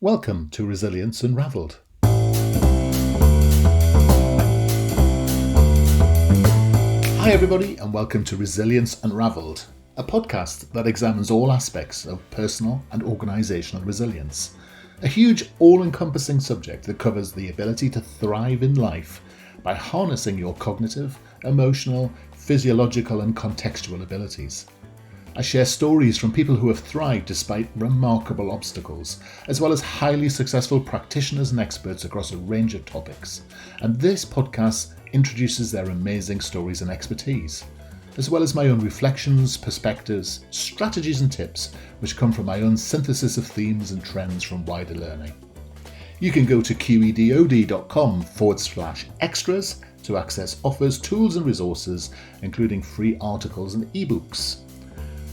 Welcome to Resilience Unravelled. Hi everybody and welcome to Resilience Unravelled, a podcast that examines all aspects of personal and organisational resilience. A huge all-encompassing subject that covers the ability to thrive in life by harnessing your cognitive, emotional, physiological and contextual abilities. I share stories from people who have thrived despite remarkable obstacles, as well as highly successful practitioners and experts across a range of topics. And this podcast introduces their amazing stories and expertise, as well as my own reflections, perspectives, strategies and tips, which come from my own synthesis of themes and trends from wider learning. You can go to qedod.com/extras to access offers, tools and resources, including free articles and ebooks.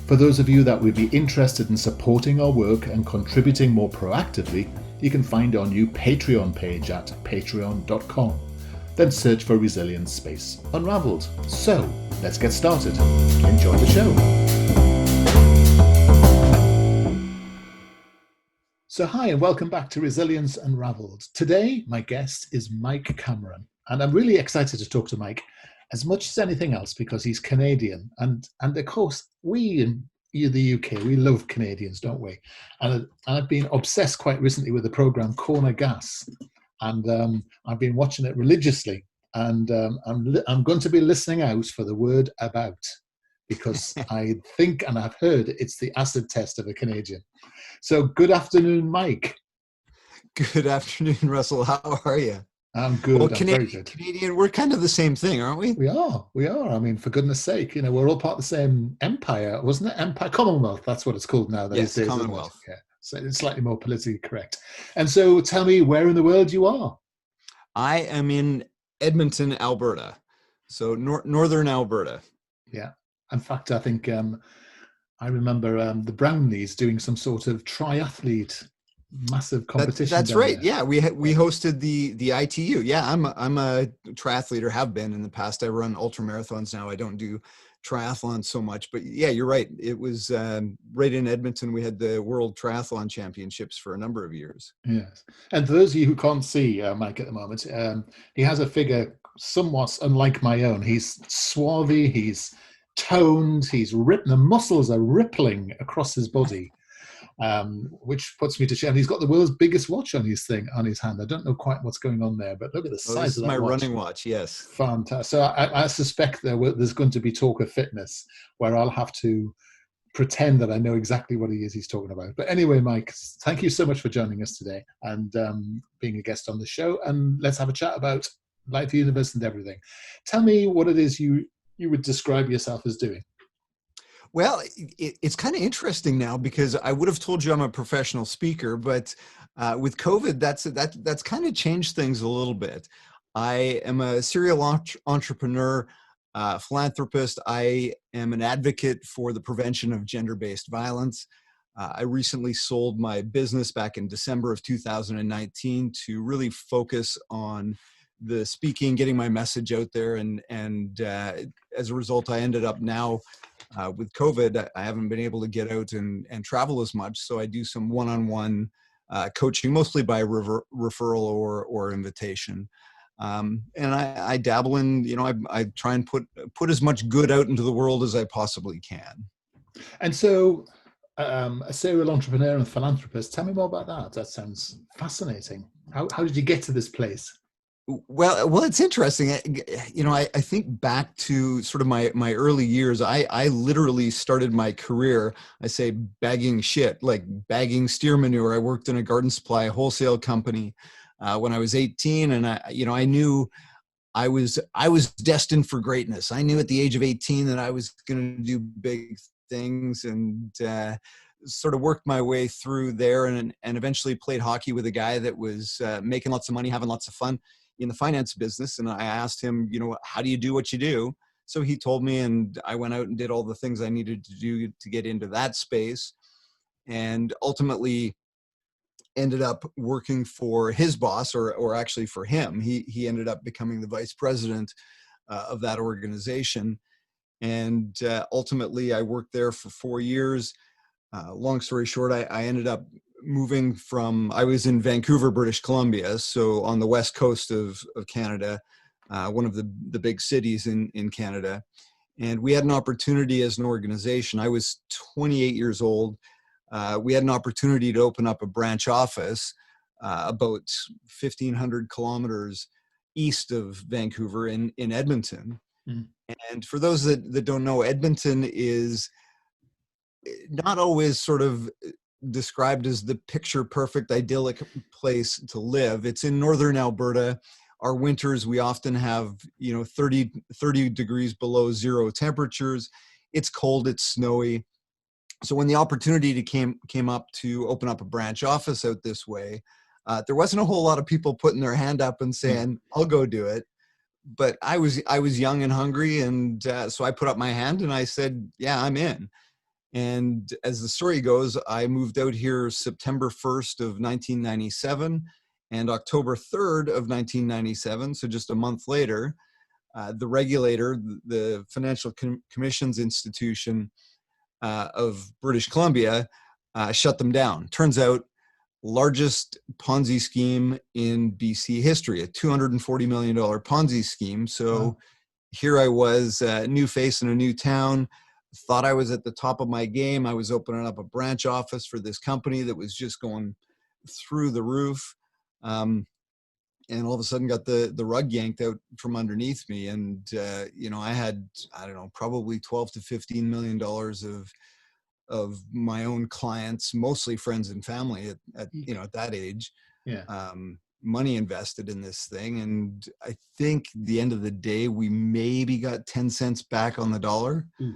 For those of you that would be interested in supporting our work and contributing more proactively, you can find our new Patreon page at patreon.com. Then search for Resilience Space Unravelled. So, let's get started. Enjoy the show. So hi and welcome back to Resilience Unravelled. Today, my guest is Mike Cameron, and I'm really excited to talk to Mike as much as anything else because he's Canadian, and of course we in the UK, we love Canadians, don't we? And I've been obsessed quite recently with the program Corner Gas, and I've been watching it religiously, and I'm going to be listening out for the word about, because I think and I've heard it's the acid test of a Canadian. So good afternoon, Mike. Good afternoon, Russell. How are you? I'm good. Well, I'm very good. Canadian, we're kind of the same thing, aren't we? We are. I mean, for goodness sake, we're all part of the same empire, wasn't it? Empire, Commonwealth, that's what it's called now these days. Commonwealth. Isn't it? Yeah. So it's slightly more politically correct. And so tell me where in the world you are. I am in Edmonton, Alberta. So northern Alberta. Yeah. In fact, I think I remember the Brownlees doing some sort of triathlete massive competition. That's right. There. Yeah, we hosted the ITU. Yeah, I'm a triathlete, or have been in the past. I run ultramarathons now. I don't do triathlons so much, but yeah, you're right. It was right in Edmonton. We had the World Triathlon Championships for a number of years. Yes, and for those of you who can't see Mike at the moment, he has a figure somewhat unlike my own. He's swarthy. He's toned. He's ripped. The muscles are rippling across his body. Which puts me to shame. He's got the world's biggest watch on his hand. I don't know quite what's going on there, but look at the size of that watch. This is my running watch, yes. Fantastic. So I suspect there's going to be talk of fitness where I'll have to pretend that I know exactly what he's talking about. But anyway, Mike, thank you so much for joining us today and being a guest on the show. And let's have a chat about life, the universe, and everything. Tell me what it is you would describe yourself as doing. Well, it's kind of interesting now, because I would have told you I'm a professional speaker, but with COVID, that's kind of changed things a little bit. I am a serial entrepreneur, philanthropist. I am an advocate for the prevention of gender-based violence. I recently sold my business back in December of 2019 to really focus on the speaking, getting my message out there, and as a result, I ended up now with COVID, I haven't been able to get out and travel as much. So I do some one-on-one coaching, mostly by referral or invitation. And I dabble in, I try and put as much good out into the world as I possibly can. And so a serial entrepreneur and philanthropist, tell me more about that. That sounds fascinating. How did you get to this place? Well, it's interesting. I think back to sort of my early years. I literally started my career, I say, bagging shit, like bagging steer manure. I worked in a garden supply wholesale company when I was 18, and I knew I was destined for greatness. I knew at the age of 18 that I was going to do big things, and sort of worked my way through there, and eventually played hockey with a guy that was making lots of money, having lots of fun in the finance business. And I asked him, how do you do what you do? So he told me, and I went out and did all the things I needed to do to get into that space, and ultimately ended up working for his boss, or actually for him. He ended up becoming the vice president of that organization. And ultimately I worked there for 4 years. Long story short, I ended up moving from, I was in Vancouver, British Columbia, so on the west coast of Canada, one of the big cities in Canada. And we had an opportunity as an organization. I was 28 years old. We had an opportunity to open up a branch office about 1,500 kilometers east of Vancouver in Edmonton. Mm. And for those that don't know, Edmonton is not always sort of described as the picture perfect, idyllic place to live. It's in northern Alberta. Our winters, we often have, 30 degrees below zero temperatures. It's cold, it's snowy. So when the opportunity came up to open up a branch office out this way, there wasn't a whole lot of people putting their hand up and saying, I'll go do it. But I was young and hungry. And so I put up my hand and I said, yeah, I'm in. And as the story goes, I moved out here September 1st of 1997, and October 3rd of 1997, so just a month later, the regulator, the Financial Commissions Institution of British Columbia, shut them down. Turns out, largest Ponzi scheme in BC history, a $240 million Ponzi scheme. So wow. Here I was, a new face in a new town, thought I was at the top of my game. I was opening up a branch office for this company that was just going through the roof. And all of a sudden got the rug yanked out from underneath me. And, I had, probably 12 to $15 million of my own clients, mostly friends and family at that age. Yeah. Money invested in this thing. And I think the end of the day, we maybe got 10 cents back on the dollar. Oof.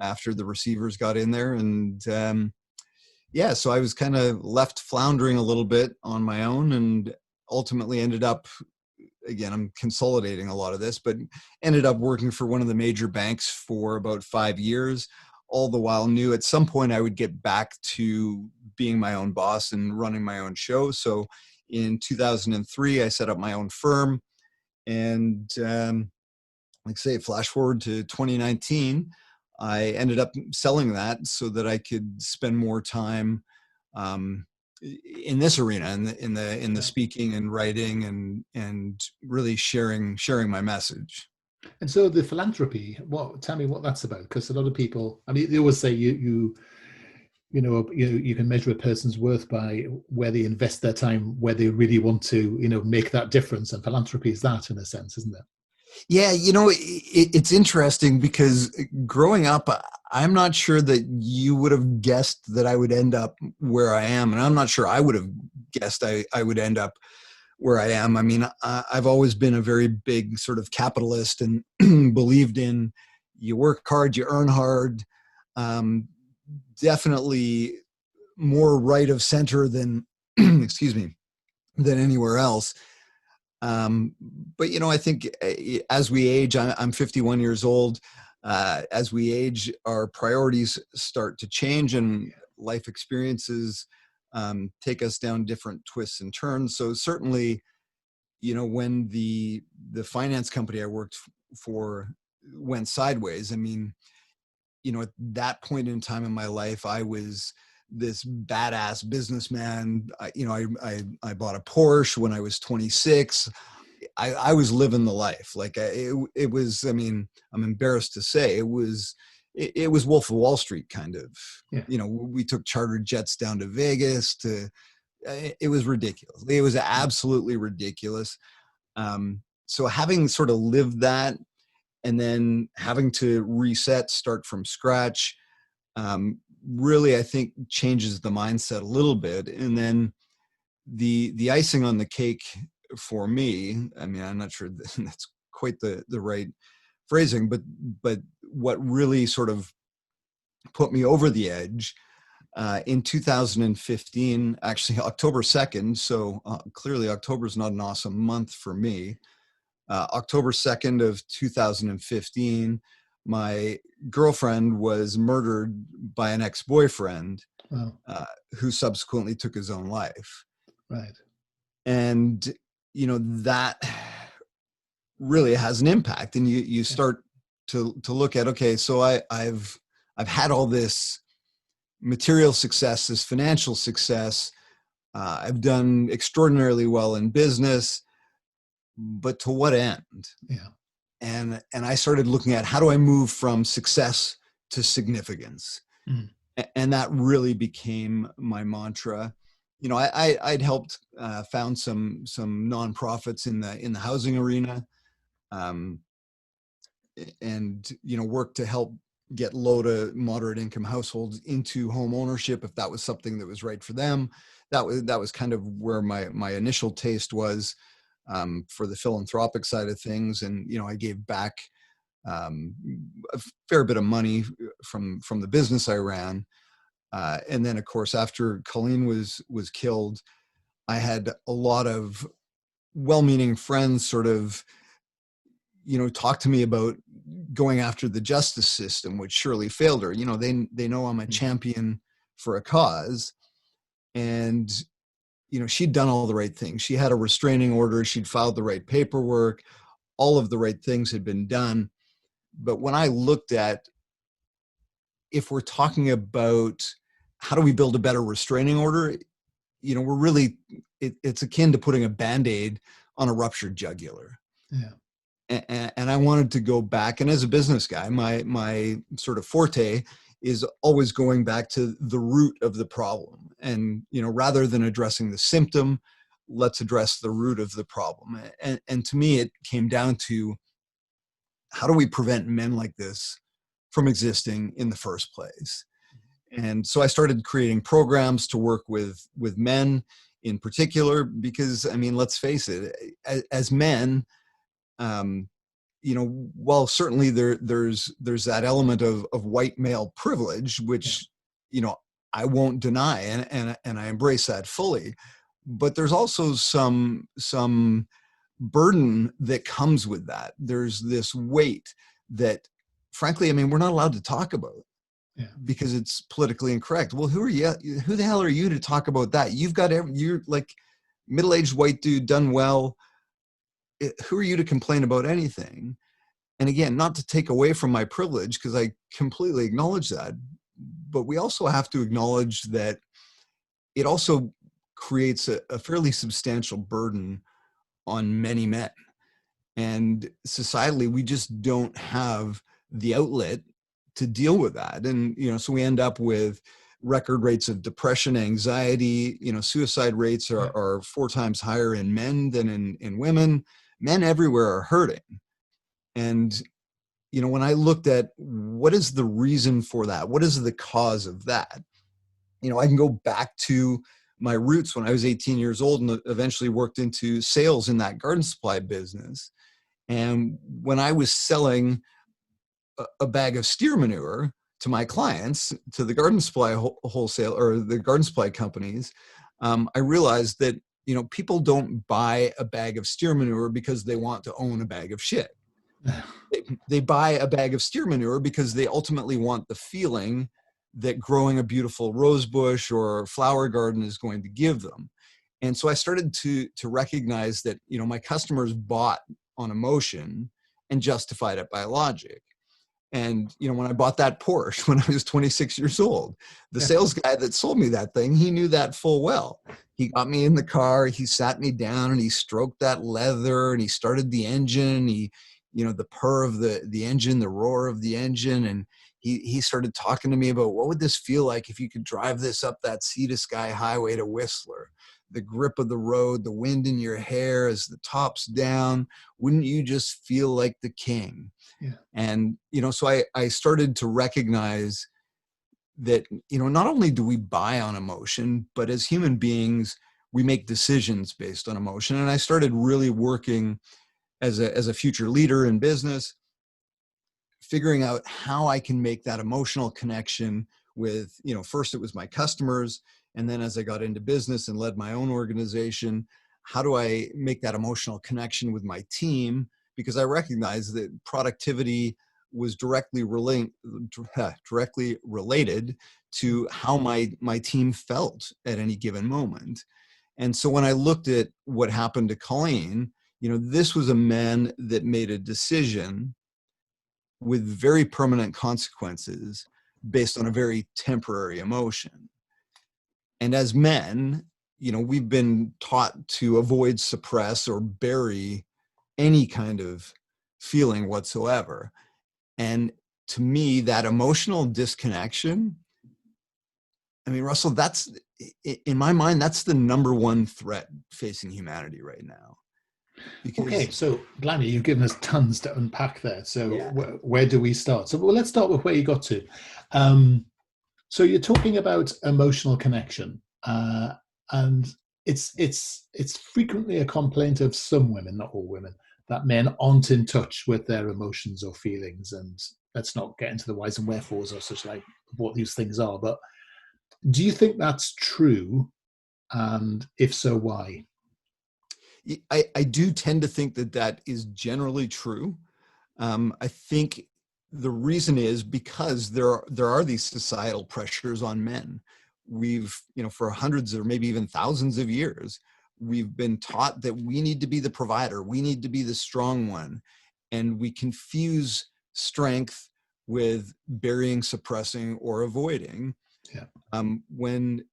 After the receivers got in there. And so I was kind of left floundering a little bit on my own, and ultimately ended up, again, I'm consolidating a lot of this, but ended up working for one of the major banks for about 5 years, all the while knew at some point I would get back to being my own boss and running my own show. So in 2003, I set up my own firm, and flash forward to 2019, I ended up selling that so that I could spend more time in this arena, in the speaking and writing and really sharing my message. And so the philanthropy, tell me what that's about, because a lot of people, they always say you can measure a person's worth by where they invest their time, where they really want to, make that difference. And philanthropy is that, in a sense, isn't it? Yeah, it's interesting because growing up, I'm not sure that you would have guessed that I would end up where I am. And I'm not sure I would have guessed I would end up where I am. I've always been a very big sort of capitalist and believed in you work hard, you earn hard. Definitely more right of center than, than anywhere else. But, I think as we age, I'm 51 years old. As we age, our priorities start to change and life experiences take us down different twists and turns. So certainly, when the finance company I worked for went sideways, at that point in time in my life, I was this badass businessman. I bought a Porsche when I was 26. I was living the life. Like it was, I'm embarrassed to say it was Wolf of Wall Street kind of, we took charter jets down to Vegas it was ridiculous. It was absolutely ridiculous. So having sort of lived that and then having to reset, start from scratch, really, I think changes the mindset a little bit. And then the icing on the cake for me, I'm not sure that's quite the right phrasing, but what really sort of put me over the edge in 2015, actually October 2nd. So clearly October is not an awesome month for me. October 2nd of 2015, my girlfriend was murdered by an ex-boyfriend. Wow. Who subsequently took his own life. Right. And, that really has an impact. And you start to look at, okay, so I've had all this material success, this financial success. I've done extraordinarily well in business, but to what end? Yeah. And I started looking at, how do I move from success to significance? Mm. And that really became my mantra. I'd helped found some nonprofits in the housing arena, um, and worked to help get low to moderate income households into home ownership if that was something that was right for them. That was kind of where my initial taste was, for the philanthropic side of things. And I gave back um, a fair bit of money from the business I ran. And then, of course, after Colleen was killed, I had a lot of well-meaning friends sort of, talk to me about going after the justice system, which surely failed her. They know I'm a champion for a cause, and she'd done all the right things. She had a restraining order. She'd filed the right paperwork. All of the right things had been done. But when I looked at, if we're talking about how do we build a better restraining order, we're really, it's akin to putting a Band-Aid on a ruptured jugular. Yeah. And I wanted to go back. And as a business guy, my sort of forte is always going back to the root of the problem. And, rather than addressing the symptom, let's address the root of the problem. And to me, it came down to, how do we prevent men like this from existing in the first place? And so I started creating programs to work with men in particular, because, I mean, let's face it, as men, while certainly there's that element of white male privilege, which, I won't deny, and I embrace that fully. But there's also some burden that comes with that. There's this weight that, frankly, I mean, we're not allowed to talk about, Yeah. because it's politically incorrect. Well, who are you? Who the hell are you to talk about that? You're like middle-aged white dude, done well. Who are you to complain about anything? And again, not to take away from my privilege, because I completely acknowledge that, but we also have to acknowledge that it also creates a fairly substantial burden on many men. And societally, we just don't have the outlet to deal with that. And, so we end up with record rates of depression, anxiety, suicide rates are 4 times higher in men than in women. Men everywhere are hurting. And, when I looked at what is the reason for that, what is the cause of that, I can go back to my roots when I was 18 years old and eventually worked into sales in that garden supply business. And when I was selling a bag of steer manure to my clients, to the garden supply wholesale or the garden supply companies, I realized that, people don't buy a bag of steer manure because they want to own a bag of shit. They buy a bag of steer manure because they ultimately want the feeling that growing a beautiful rose bush or flower garden is going to give them. And so I started to recognize that, my customers bought on emotion and justified it by logic. And, when I bought that Porsche when I was 26 years old, the sales guy that sold me that thing, he knew that full well. He got me in the car, he sat me down and he stroked that leather and he started the engine. The purr of the engine, the roar of the engine. And he started talking to me about, what would this feel like if you could drive this up that Sea to Sky highway to Whistler? The grip of the road, the wind in your hair as the top's down. Wouldn't you just feel like the king? Yeah. And, so I started to recognize that, not only do we buy on emotion, but as human beings, we make decisions based on emotion. And I started really working as a future leader in business, figuring out how I can make that emotional connection with, first it was my customers. And then as I got into business and led my own organization, how do I make that emotional connection with my team? Because I recognized that productivity was directly related to how my team felt at any given moment. And so when I looked at what happened to Colleen, this was a man that made a decision with very permanent consequences based on a very temporary emotion. And as men, we've been taught to avoid, suppress, or bury any kind of feeling whatsoever. And to me, that emotional disconnection, I mean, Russell, that's, in my mind, that's the number one threat facing humanity right now. Because, okay, so blimey, you've given us tons to unpack there. So yeah. where do we start? So let's start with where you got to. So you're talking about emotional connection, and it's frequently a complaint of some women, not all women, that men aren't in touch with their emotions or feelings. And let's not get into the whys and wherefores or such like what these things are. But do you think that's true? And if so, why? I do tend to think that that is generally true. I think the reason is because there are these societal pressures on men. We've, for hundreds or maybe even thousands of years, we've been taught that we need to be the provider, we need to be the strong one, and we confuse strength with burying, suppressing, or avoiding. Yeah. When,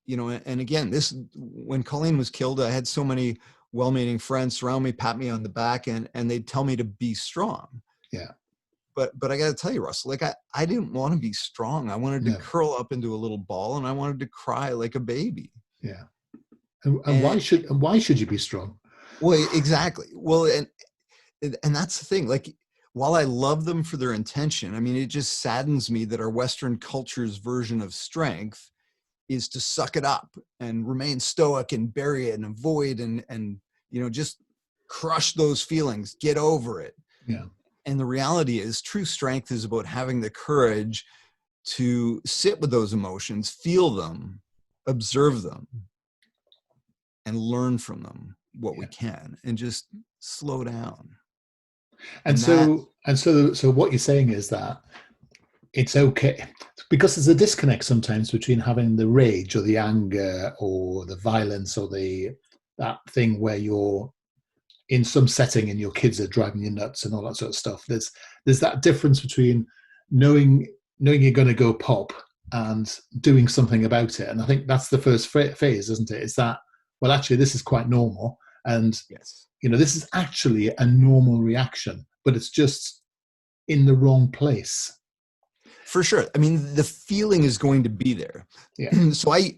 and again, when Colleen was killed, I had so many well-meaning friends surround me, pat me on the back, and they'd tell me to be strong. Yeah. But I got to tell you, Russell, like I didn't want to be strong. I wanted to curl up into a little ball, and I wanted to cry like a baby. Yeah. And why should you be strong? Well, exactly. Well, and that's the thing. Like, while I love them for their intention, I mean, it just saddens me that our Western culture's version of strength is to suck it up and remain stoic and bury it and avoid and just crush those feelings, get over it. Yeah. And the reality is, true strength is about having the courage to sit with those emotions, feel them, observe them, and learn from them what we can, and just slow down. So what you're saying is that it's okay, because there's a disconnect sometimes between having the rage or the anger or the violence or that thing where you're in some setting and your kids are driving you nuts and all that sort of stuff. There's that difference between knowing you're going to go pop and doing something about it. And I think that's the first phase, isn't it? It's that, well, actually, this is quite normal. And, yes, this is actually a normal reaction, but it's just in the wrong place. For sure. I mean, the feeling is going to be there. Yeah. So I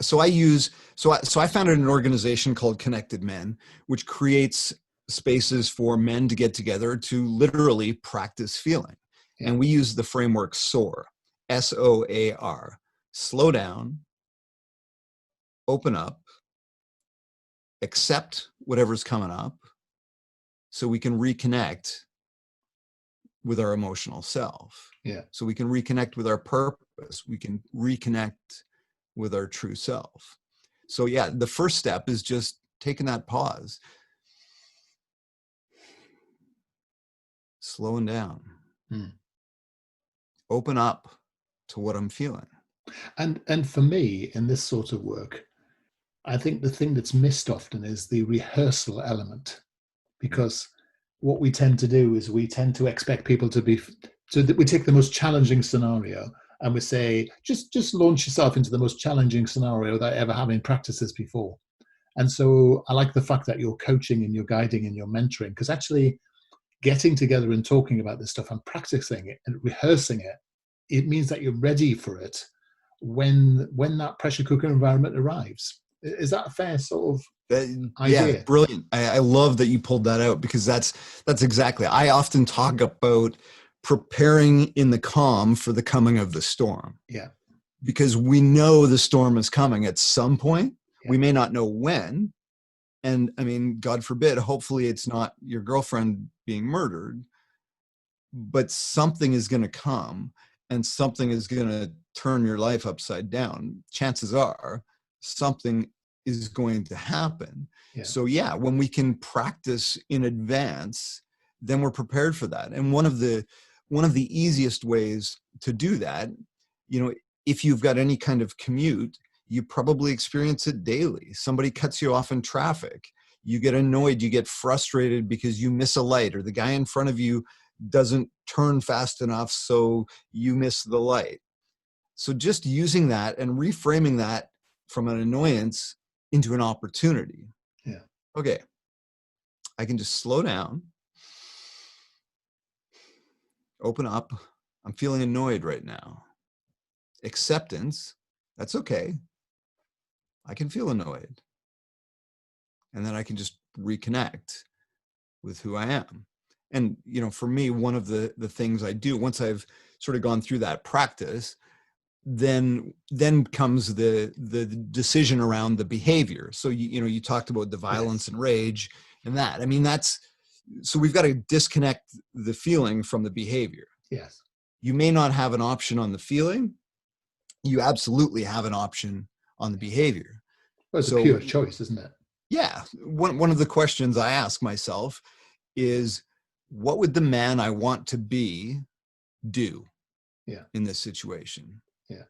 founded an organization called Connected Men, which creates spaces for men to get together to literally practice feeling. Yeah. And we use the framework SOAR, SOAR, slow down, open up, accept whatever's coming up so we can reconnect with our emotional self. Yeah. So we can reconnect with our purpose. We can reconnect with our true self. So yeah, the first step is just taking that pause, slowing down, open up to what I'm feeling. And for me, in this sort of work, I think the thing that's missed often is the rehearsal element, because what we tend to do is we tend to expect people to be, so that we take the most challenging scenario and we say, just launch yourself into the most challenging scenario that I ever have in practices before. And so I like the fact that you're coaching and you're guiding and you're mentoring, because actually getting together and talking about this stuff and practicing it and rehearsing it, it means that you're ready for it when that pressure cooker environment arrives. Is that a fair sort of idea? Yeah, brilliant. I love that you pulled that out, because that's exactly. I often talk about preparing in the calm for the coming of the storm. Yeah. Because we know the storm is coming at some point. Yeah. We may not know when. And I mean, God forbid, hopefully it's not your girlfriend being murdered, but something is going to come and something is going to turn your life upside down. Chances are something is going to happen. Yeah. So yeah, when we can practice in advance, then we're prepared for that. And one of the easiest ways to do that, if you've got any kind of commute, you probably experience it daily. Somebody cuts you off in traffic. You get annoyed, you get frustrated because you miss a light, or the guy in front of you doesn't turn fast enough, so you miss the light. So just using that and reframing that from an annoyance into an opportunity. Yeah. Okay. I can just slow down, open up. I'm feeling annoyed right now. Acceptance. That's okay. I can feel annoyed. And then I can just reconnect with who I am. And, you know, for me, one of the things I do once I've sort of gone through that practice, then comes the decision around the behavior. So, you know, you talked about the violence and rage and that. I mean, so we've got to disconnect the feeling from the behavior. Yes. You may not have an option on the feeling. You absolutely have an option on the behavior. Well, it's a pure choice, isn't it? Yeah. One of the questions I ask myself is, what would the man I want to be do in this situation? Yeah.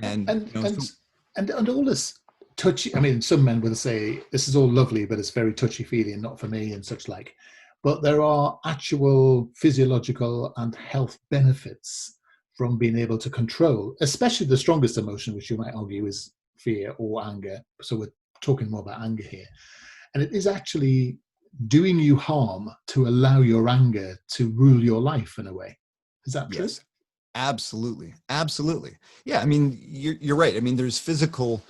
And and all this touchy, I mean, some men will say this is all lovely, but it's very touchy feely and not for me and such like. But there are actual physiological and health benefits from being able to control, especially the strongest emotion, which you might argue is fear or anger. So we're talking more about anger here. And it is actually doing you harm to allow your anger to rule your life in a way. Is that true? Yes, absolutely. Absolutely. Yeah. I mean, you're right. I mean, there's physical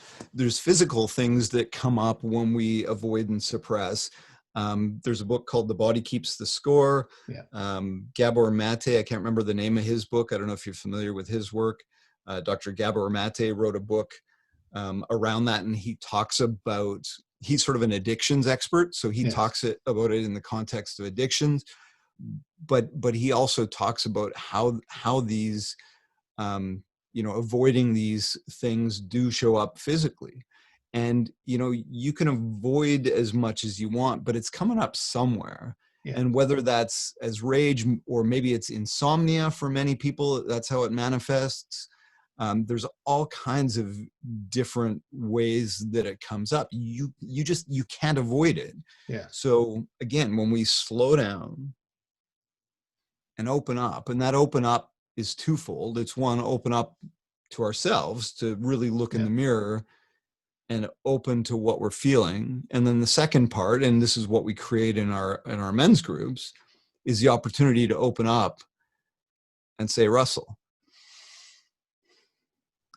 things that come up when we avoid and suppress. There's a book called The Body Keeps the Score. Yeah. Gabor Mate, I can't remember the name of his book. I don't know if you're familiar with his work. Dr. Gabor Mate wrote a book around that, and he talks about, he's sort of an addictions expert. So he talks about it in the context of addictions, but he also talks about how these, you know, avoiding these things do show up physically. And, you know, you can avoid as much as you want, but it's coming up somewhere. Yeah. And whether that's as rage, or maybe it's insomnia for many people, that's how it manifests. There's all kinds of different ways that it comes up. You can't avoid it. Yeah. So again, when we slow down and open up, and that open up is twofold. It's one, open up to ourselves to really look in the mirror and open to what we're feeling. And then the second part, and this is what we create in our men's groups, is the opportunity to open up and say, Russell,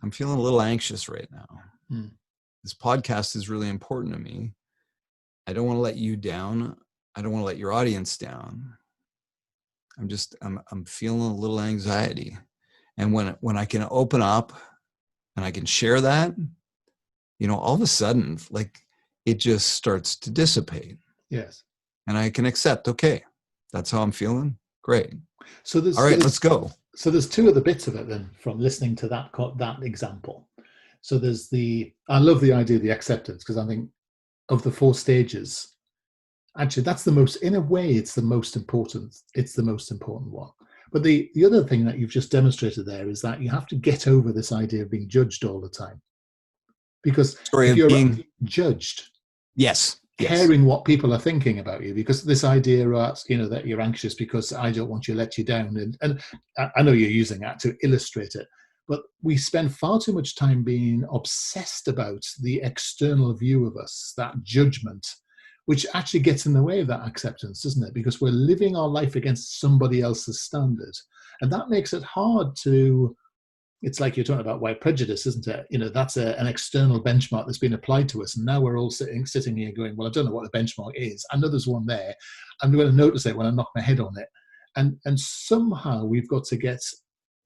I'm feeling a little anxious right now. This podcast is really important to me. I don't want to let you down. I don't want to let your audience down. I'm feeling a little anxiety. And when I can open up and I can share that, you know, all of a sudden, like, it just starts to dissipate. Yes. And I can accept, okay, that's how I'm feeling. Great. So all right, let's go. So there's two other bits of it then from listening to that example. So there's I love the idea of the acceptance, because I think of the 4 stages, actually that's the most, in a way, it's the most important one. But the other thing that you've just demonstrated there is that you have to get over this idea of being judged all the time. Because if you're being judged, caring what people are thinking about you, because this idea, you know, that you're anxious because I don't want to let you down, and I know you're using that to illustrate it, but we spend far too much time being obsessed about the external view of us, that judgment, which actually gets in the way of that acceptance, doesn't it? Because we're living our life against somebody else's standard, and that makes it hard to. It's like you're talking about white prejudice, isn't it? You know, that's an external benchmark that's been applied to us. And now we're all sitting here going, well, I don't know what the benchmark is. I know there's one there. I'm going to notice it when I knock my head on it. And somehow we've got to get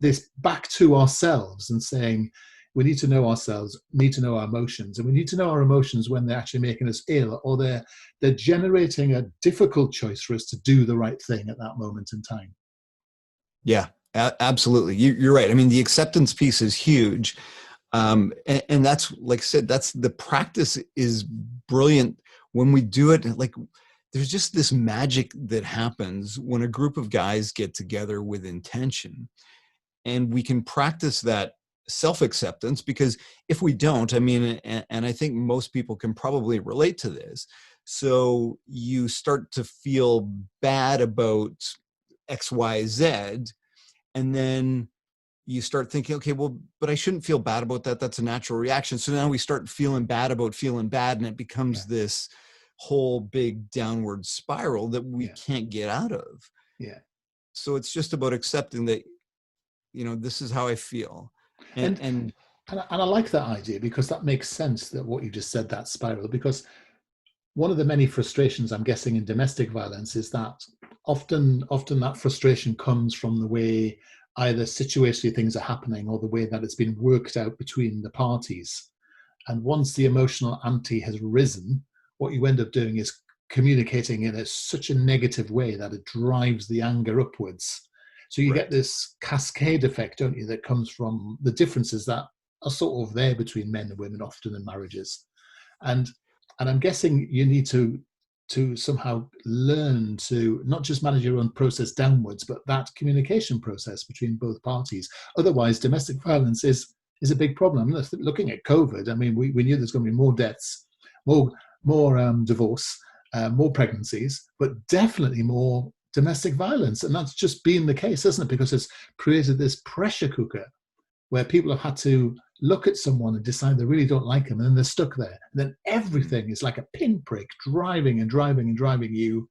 this back to ourselves and saying, we need to know ourselves, need to know our emotions. And we need to know our emotions when they're actually making us ill, or they're generating a difficult choice for us to do the right thing at that moment in time. Yeah. Absolutely. You're right. I mean, the acceptance piece is huge. And that's, like I said, that's the practice is brilliant when we do it. Like, there's just this magic that happens when a group of guys get together with intention, and we can practice that self-acceptance, because if we don't, I mean, and I think most people can probably relate to this. So you start to feel bad about X, Y, Z. And then you start thinking, okay, well, but I shouldn't feel bad about that. That's a natural reaction. So now we start feeling bad about feeling bad, and it becomes this whole big downward spiral that we can't get out of. Yeah. So it's just about accepting that, this is how I feel. And I like that idea, because that makes sense, that what you just said, that spiral, because one of the many frustrations I'm guessing in domestic violence is that often that frustration comes from the way either situationally things are happening, or the way that it's been worked out between the parties. And once the emotional ante has risen, what you end up doing is communicating in such a negative way that it drives the anger upwards. So you get this cascade effect, don't you, that comes from the differences that are sort of there between men and women often in marriages. And I'm guessing you need to somehow learn to not just manage your own process downwards, but that communication process between both parties. Otherwise, domestic violence is a big problem. Looking at COVID, I mean, we knew there's going to be more deaths, more divorce, more pregnancies, but definitely more domestic violence. And that's just been the case, isn't it? Because it's created this pressure cooker where people have had to look at someone and decide they really don't like them, and then they're stuck there. And then everything is like a pinprick, driving you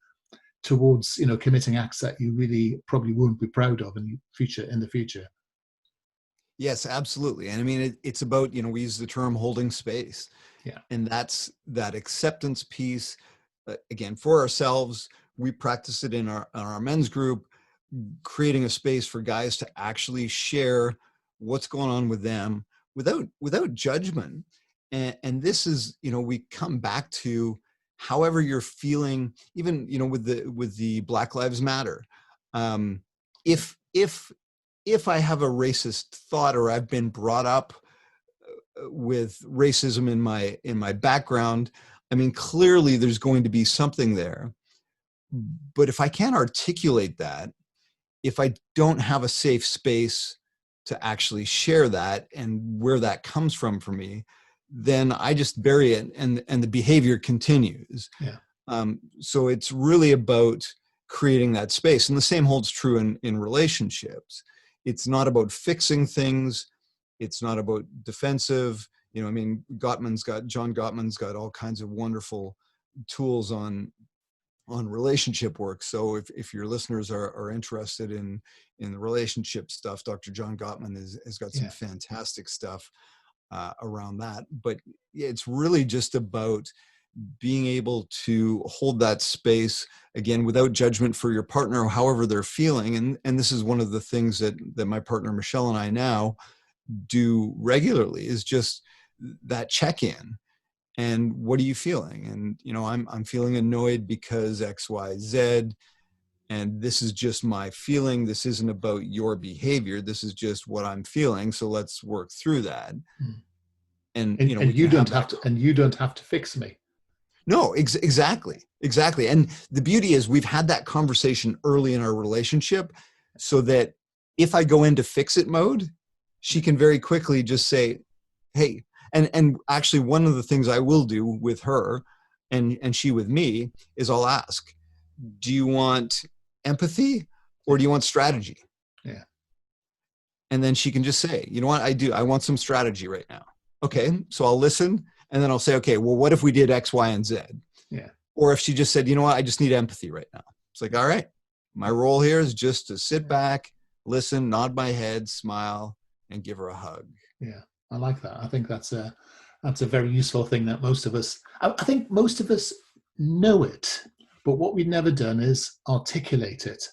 towards, committing acts that you really probably won't be proud of in the future. Yes, absolutely. And I mean, it's about, we use the term holding space. Yeah. And that's that acceptance piece. Again, for ourselves, we practice it in our men's group, creating a space for guys to actually share what's going on with them without judgment. And this is, we come back to however you're feeling, even, with the Black Lives Matter. If I have a racist thought, or I've been brought up with racism in my background, I mean, clearly there's going to be something there. But if I can't articulate that, if I don't have a safe space to actually share that and where that comes from for me, then I just bury it, and the behavior continues. Yeah. So it's really about creating that space. And the same holds true in relationships. It's not about fixing things. It's not about defensive. I mean, John Gottman's got all kinds of wonderful tools on relationship work. So if your listeners are interested in the relationship stuff, Dr. John Gottman has got some fantastic stuff around that. But it's really just about being able to hold that space, again, without judgment for your partner, however they're feeling. And this is one of the things that my partner Michelle and I now do regularly, is just that check-in. And what are you feeling? And, I'm feeling annoyed because X, Y, Z. And this is just my feeling. This isn't about your behavior. This is just what I'm feeling. So let's work through that. And you don't have to fix me. No, exactly. And the beauty is we've had that conversation early in our relationship, so that if I go into fix it mode, she can very quickly just say, hey, and actually one of the things I will do with her and she with me is I'll ask, do you want empathy or do you want strategy? Yeah. And then she can just say, you know what, I want some strategy right now. Okay. So I'll listen, and then I'll say, okay, well, what if we did X, Y, and Z? Yeah. Or if she just said, you know what, I just need empathy right now. It's like, all right, my role here is just to sit back, listen, nod my head, smile, and give her a hug. Yeah. I like that. I think that's a very useful thing that most of us, I think most of us know it, but what we've never done is articulate it.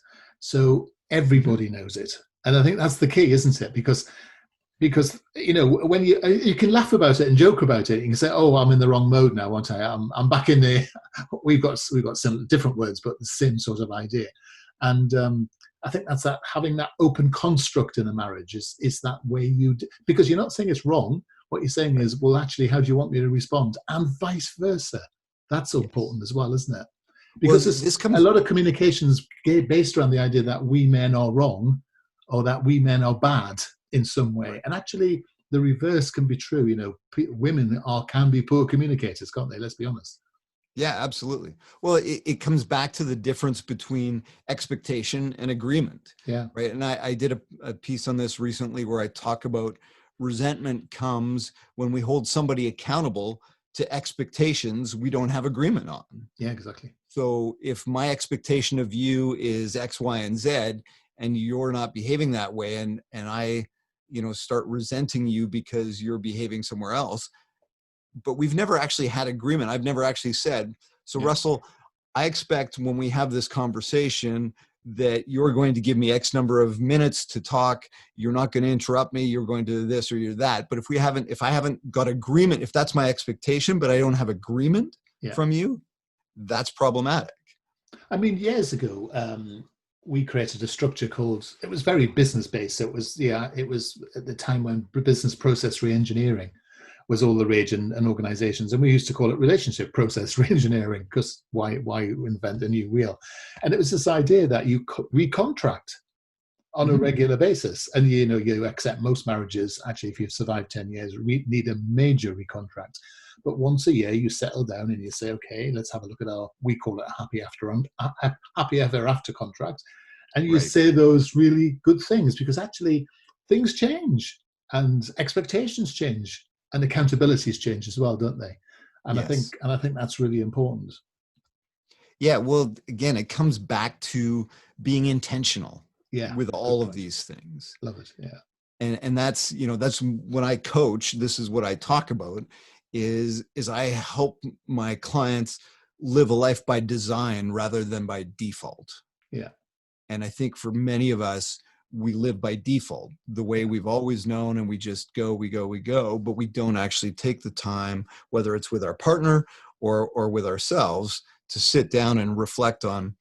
So everybody knows it. And I think that's the key, isn't it? Because when you can laugh about it and joke about it, you can say, oh, I'm in the wrong mode now, aren't I? I'm back in the, we've got some different words, but the same sort of idea. And I think that's that, having that open construct in a marriage is that way because you're not saying it's wrong. What you're saying is, well, actually, how do you want me to respond? And vice versa. That's so important as well, isn't it? Because a lot of communications based around the idea that we men are wrong, or that we men are bad in some way. Right. And actually, the reverse can be true. Women can be poor communicators, can't they? Let's be honest. Yeah, absolutely. Well, it comes back to the difference between expectation and agreement, Yeah, right? And I did a piece on this recently where I talk about resentment comes when we hold somebody accountable to expectations we don't have agreement on. yeah, exactly. So if my expectation of you is X, Y, and Z, and you're not behaving that way, and I, start resenting you because you're behaving somewhere else, but we've never actually had agreement. I've never actually said, so Yeah, Russell, I expect when we have this conversation that you're going to give me X number of minutes to talk. You're not going to interrupt me. You're going to do this or you're that. But if I haven't got agreement, if that's my expectation, but I don't have agreement yeah. from you, that's problematic. I mean, years ago, we created a structure called, it was very business based. It was, yeah, it was at the time when business process reengineering was all the rage in organizations. And we used to call it relationship process reengineering because why invent a new wheel? And it was this idea that you recontract on a Mhm. regular basis. And you accept most marriages, actually, if you've survived 10 years, need a major recontract. But once a year, you settle down and you say, okay, let's have a look at we call it a happy ever after contract. And you Right. say those really good things because actually things change and expectations change and accountabilities change as well, don't they? And Yes. I think that's really important. Yeah. Well, again, it comes back to being intentional Yeah, with good all of point. these things. Love it. Yeah. And that's when I coach, this is what I talk about is I help my clients live a life by design rather than by default. Yeah. And I think for many of us, we live by default, the way Yeah. we've always known, and we just go, we go, we go, but we don't actually take the time, whether it's with our partner or with ourselves, to sit down and reflect on,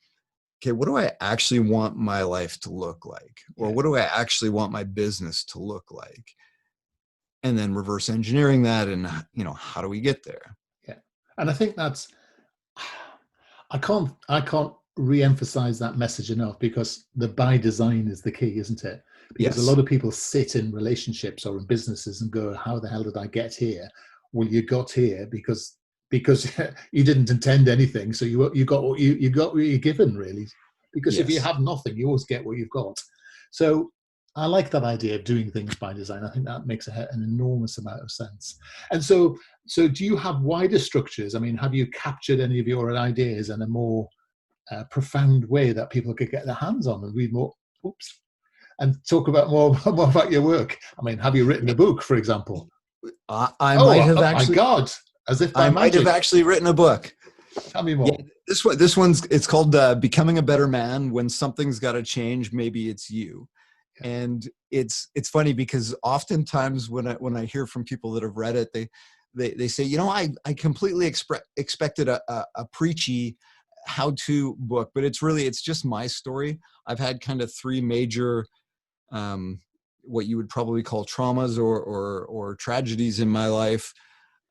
okay, what do I actually want my life to look like? Or Yeah. what do I actually want my business to look like? And then reverse engineering that, and how do we get there? Yeah. And I think that's I can't re-emphasize that message enough because the by design is the key, isn't it? Because a Yes. lot of people sit in relationships or in businesses and go, how the hell did I get here? Well, you got here because you didn't intend anything. So you got what you got what you're given, really. Because if you Yes. have nothing, you always get what you've got. So I like that idea of doing things by design. I think that makes an enormous amount of sense. And so do you have wider structures? I mean, have you captured any of your ideas in a more profound way that people could get their hands on and read more? Oops. And talk about more about your work. I mean, have you written Yeah. a book, for example? I might have Oh my actually, God! As if by magic. written a book. Tell me Yeah, more. this one's it's called "Becoming a Better Man." When something's got to change, maybe it's you. Yeah. And it's funny because oftentimes when I hear from people that have read it, they say, I completely expected a preachy how-to book, but it's just my story. I've had kind of three major um, what you would probably call traumas or tragedies in my life.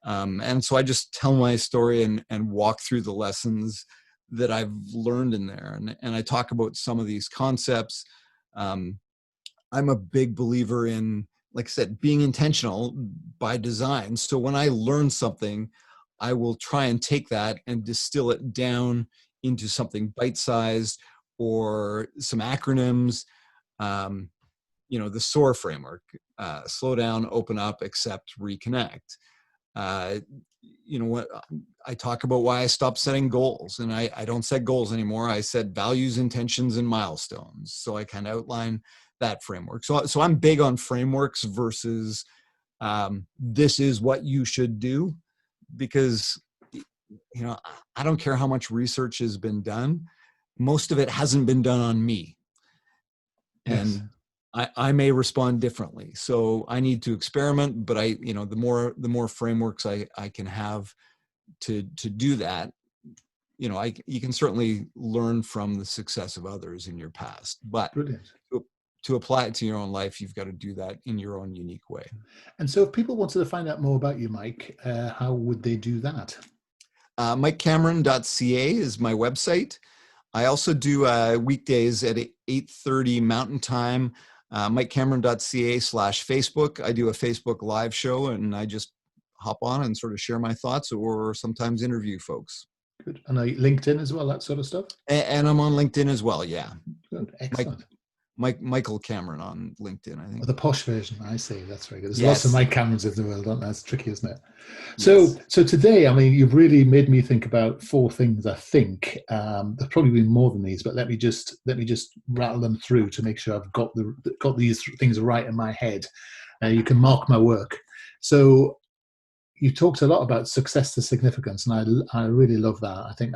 And so I just tell my story and walk through the lessons that I've learned in there. And I talk about some of these concepts. Um, I'm a big believer in, like I said, being intentional by design. So when I learn something, I will try and take that and distill it down into something bite-sized or some acronyms. Um, the SOAR framework: slow down, open up, accept, reconnect. Uh, what I talk about why I stopped setting goals, and I don't set goals anymore. I set values, intentions, and milestones. So I kind of outline that framework. So I'm big on frameworks versus this is what you should do, because I don't care how much research has been done. Most of it hasn't been done on me, Yes. and I may respond differently. So I need to experiment, but the more frameworks I can have to do that, you can certainly learn from the success of others in your past, but Brilliant. to apply it to your own life, you've got to do that in your own unique way. And so, if people wanted to find out more about you, Mike, how would they do that? MikeCameron.ca is my website. I also do weekdays at 8:30 Mountain Time. MikeCameron.ca/Facebook. I do a Facebook live show, and I just hop on and sort of share my thoughts, or sometimes interview folks. Good. And LinkedIn as well, that sort of stuff? And I'm on LinkedIn as well, yeah. Good. Excellent. Michael Cameron on LinkedIn, I think. The posh version, I see. That's very good. There's Yes. lots of Mike Camerons in the world, aren't there? It's tricky, isn't it? Yes. So today, I mean, you've really made me think about 4 things. I think there's probably been more than these, but let me just rattle them through to make sure I've got these things right in my head. You can mark my work. So you talked a lot about success to significance, and I really love that. I think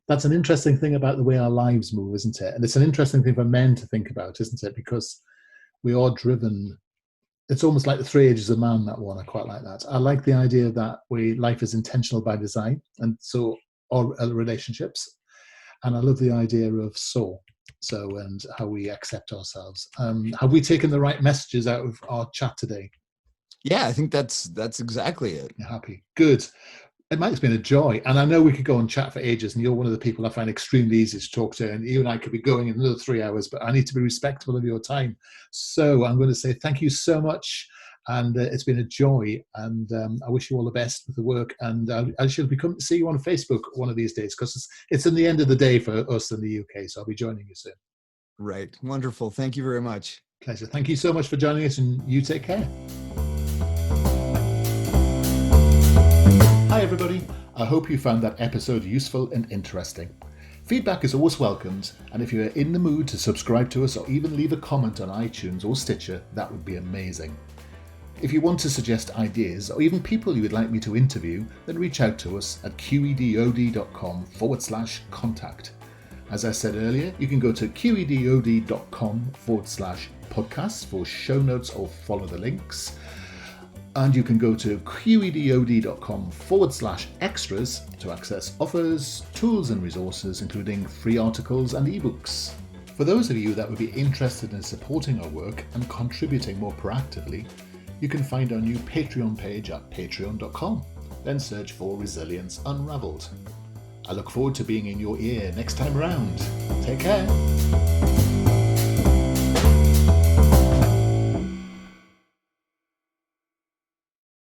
that's an interesting thing about the way our lives move, isn't it? And it's an interesting thing for men to think about, isn't it? Because we are driven. It's almost like the 3 ages of man, that one. I quite like that. I like the idea that life is intentional by design, and so are relationships. And I love the idea of SOAR, and how we accept ourselves. Have we taken the right messages out of our chat today? Yeah, I think that's exactly it. You're happy. Good. It's been a joy. And I know we could go and chat for ages, and you're one of the people I find extremely easy to talk to. And you and I could be going in another 3 hours, but I need to be respectful of your time. So I'm going to say thank you so much. And it's been a joy. And I wish you all the best with the work. And I shall be coming to see you on Facebook one of these days, because it's in the end of the day for us in the UK. So I'll be joining you soon. Right. Wonderful. Thank you very much. Pleasure. Thank you so much for joining us, and you take care. Hi everybody, I hope you found that episode useful and interesting. Feedback is always welcomed, and if you are in the mood to subscribe to us or even leave a comment on iTunes or Stitcher, that would be amazing. If you want to suggest ideas or even people you would like me to interview, then reach out to us at qedod.com/contact. As I said earlier, you can go to qedod.com/podcasts for show notes or follow the links. And you can go to qedod.com/extras to access offers, tools and resources, including free articles and ebooks. For those of you that would be interested in supporting our work and contributing more proactively, you can find our new Patreon page at patreon.com. Then search for Resilience Unraveled. I look forward to being in your ear next time around. Take care.